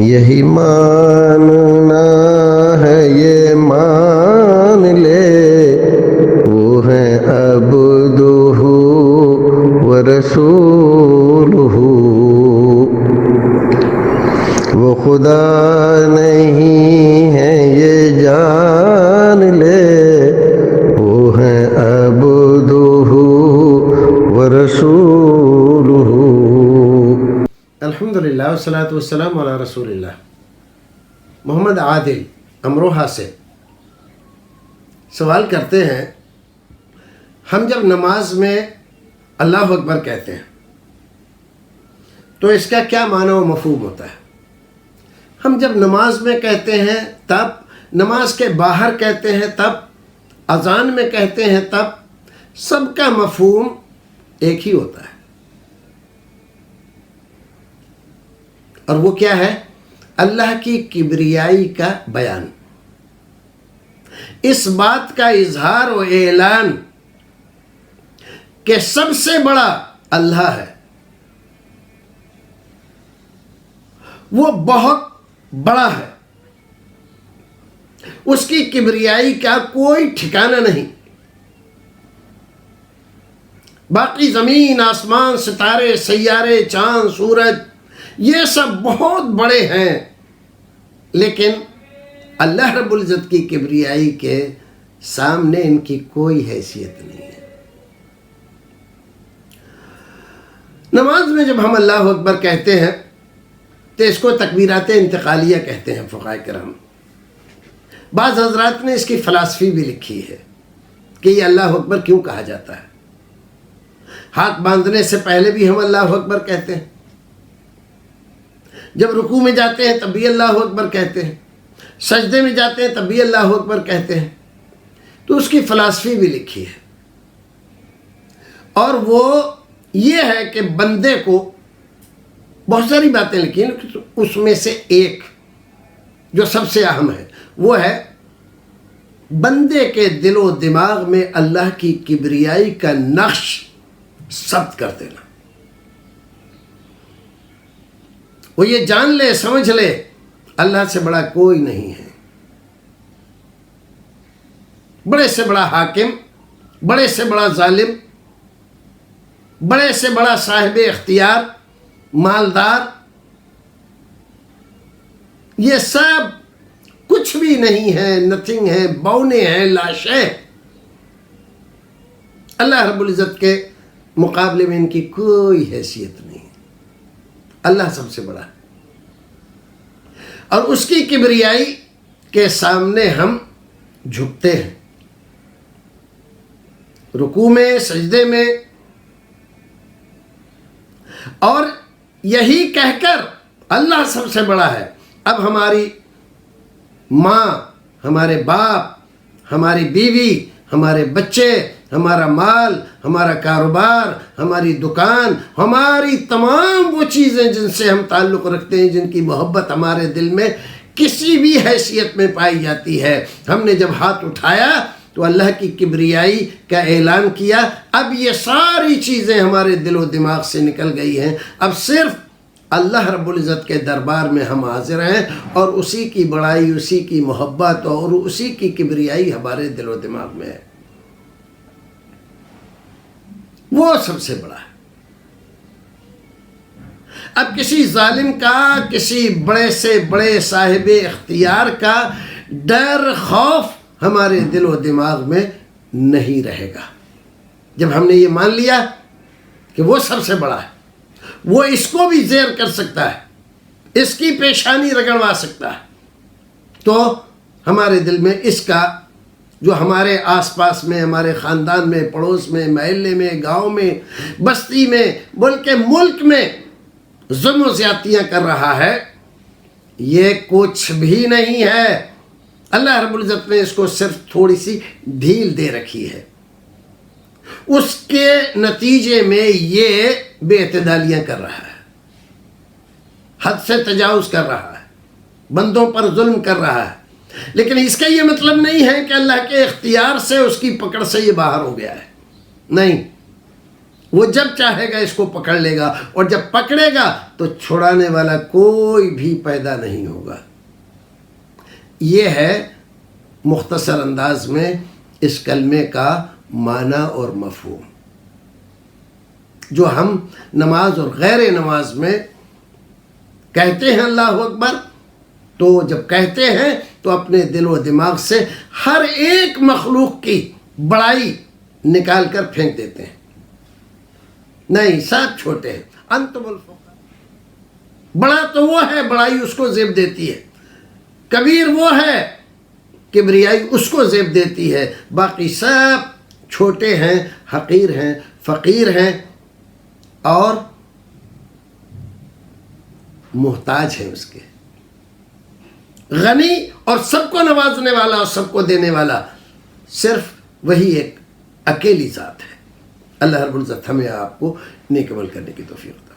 یہی ماننا ہے یہ مان لے وہ ہے عبدہ و رسولہ، وہ خدا نہیں ہے یہ جان لے وہ ہے عبدہ و رسولہ۔ الحمدللہ والصلاة والسلام علی رسول اللہ۔ محمد عادل امروہہ سے سوال کرتے ہیں، ہم جب نماز میں اللہ اکبر کہتے ہیں تو اس کا کیا معنی و مفہوم ہوتا ہے؟ ہم جب نماز میں کہتے ہیں تب، نماز کے باہر کہتے ہیں تب، اذان میں کہتے ہیں تب، سب کا مفہوم ایک ہی ہوتا ہے، اور وہ کیا ہے؟ اللہ کی کبریائی کا بیان، اس بات کا اظہار و اعلان کہ سب سے بڑا اللہ ہے، وہ بہت بڑا ہے، اس کی کبریائی کا کوئی ٹھکانہ نہیں۔ باقی زمین، آسمان، ستارے، سیارے، چاند، سورج، یہ سب بہت بڑے ہیں، لیکن اللہ رب العزت کی کبریائی کے سامنے ان کی کوئی حیثیت نہیں ہے۔ نماز میں جب ہم اللہ اکبر کہتے ہیں تو اس کو تکبیرات انتقالیہ کہتے ہیں فقہاء کرام۔ بعض حضرات نے اس کی فلسفی بھی لکھی ہے کہ یہ اللہ اکبر کیوں کہا جاتا ہے۔ ہاتھ باندھنے سے پہلے بھی ہم اللہ اکبر کہتے ہیں، جب رکوع میں جاتے ہیں تب بھی اللہ اکبر کہتے ہیں، سجدے میں جاتے ہیں تب بھی اللہ اکبر کہتے ہیں۔ تو اس کی فلسفی بھی لکھی ہے، اور وہ یہ ہے کہ بندے کو بہت ساری باتیں لکھی ہیں، اس میں سے ایک جو سب سے اہم ہے وہ ہے بندے کے دل و دماغ میں اللہ کی کبریائی کا نقش ثبت کر دینا۔ وہ یہ جان لے، سمجھ لے، اللہ سے بڑا کوئی نہیں ہے، بڑے سے بڑا حاکم، بڑے سے بڑا ظالم، بڑے سے بڑا صاحب اختیار، مالدار، یہ سب کچھ بھی نہیں ہے، نتھنگ ہے، بونے ہیں، لاشیں۔ اللہ رب العزت کے مقابلے میں ان کی کوئی حیثیت نہیں ہے۔ اللہ سب سے بڑا ہے، اور اس کی کبریائی کے سامنے ہم جھکتے ہیں، رکوع میں، سجدے میں، اور یہی کہہ کر اللہ سب سے بڑا ہے۔ اب ہماری ماں، ہمارے باپ، ہماری بیوی، ہمارے بچے، ہمارا مال، ہمارا کاروبار، ہماری دکان، ہماری تمام وہ چیزیں جن سے ہم تعلق رکھتے ہیں، جن کی محبت ہمارے دل میں کسی بھی حیثیت میں پائی جاتی ہے، ہم نے جب ہاتھ اٹھایا تو اللہ کی کبریائی کا اعلان کیا۔ اب یہ ساری چیزیں ہمارے دل و دماغ سے نکل گئی ہیں، اب صرف اللہ رب العزت کے دربار میں ہم حاضر ہیں، اور اسی کی بڑائی، اسی کی محبت اور اسی کی کبریائی ہمارے دل و دماغ میں ہے۔ وہ سب سے بڑا ہے۔ اب کسی ظالم کا، کسی بڑے سے بڑے صاحب اختیار کا ڈر، خوف ہمارے دل و دماغ میں نہیں رہے گا جب ہم نے یہ مان لیا کہ وہ سب سے بڑا ہے، وہ اس کو بھی زیر کر سکتا ہے، اس کی پیشانی رگڑوا سکتا ہے، تو ہمارے دل میں اس کا، جو ہمارے آس پاس میں، ہمارے خاندان میں، پڑوس میں، محلے میں، گاؤں میں، بستی میں، بلکہ ملک میں ظلم و زیادتیاں کر رہا ہے، یہ کچھ بھی نہیں ہے۔ اللہ رب العزت نے اس کو صرف تھوڑی سی ڈھیل دے رکھی ہے، اس کے نتیجے میں یہ بے اعتدالیاں کر رہا ہے، حد سے تجاوز کر رہا ہے، بندوں پر ظلم کر رہا ہے، لیکن اس کا یہ مطلب نہیں ہے کہ اللہ کے اختیار سے، اس کی پکڑ سے یہ باہر ہو گیا ہے، نہیں۔ وہ جب چاہے گا اس کو پکڑ لے گا، اور جب پکڑے گا تو چھڑانے والا کوئی بھی پیدا نہیں ہوگا۔ یہ ہے مختصر انداز میں اس کلمے کا معنی اور مفہوم، جو ہم نماز اور غیر نماز میں کہتے ہیں اللہ اکبر، تو جب کہتے ہیں تو اپنے دل و دماغ سے ہر ایک مخلوق کی بڑائی نکال کر پھینک دیتے ہیں۔ نہیں، سب چھوٹے ہیں، انتم الفقراء۔ بڑا تو وہ ہے، بڑائی اس کو زیب دیتی ہے، کبیر وہ ہے، کبریائی اس کو زیب دیتی ہے، باقی سب چھوٹے ہیں، حقیر ہیں، فقیر ہیں اور محتاج ہیں اس کے۔ غنی اور سب کو نوازنے والا اور سب کو دینے والا صرف وہی ایک اکیلی ذات ہے۔ اللہ رب العزت ہمیں آپ کو نیک عمل کرنے کی توفیق دے۔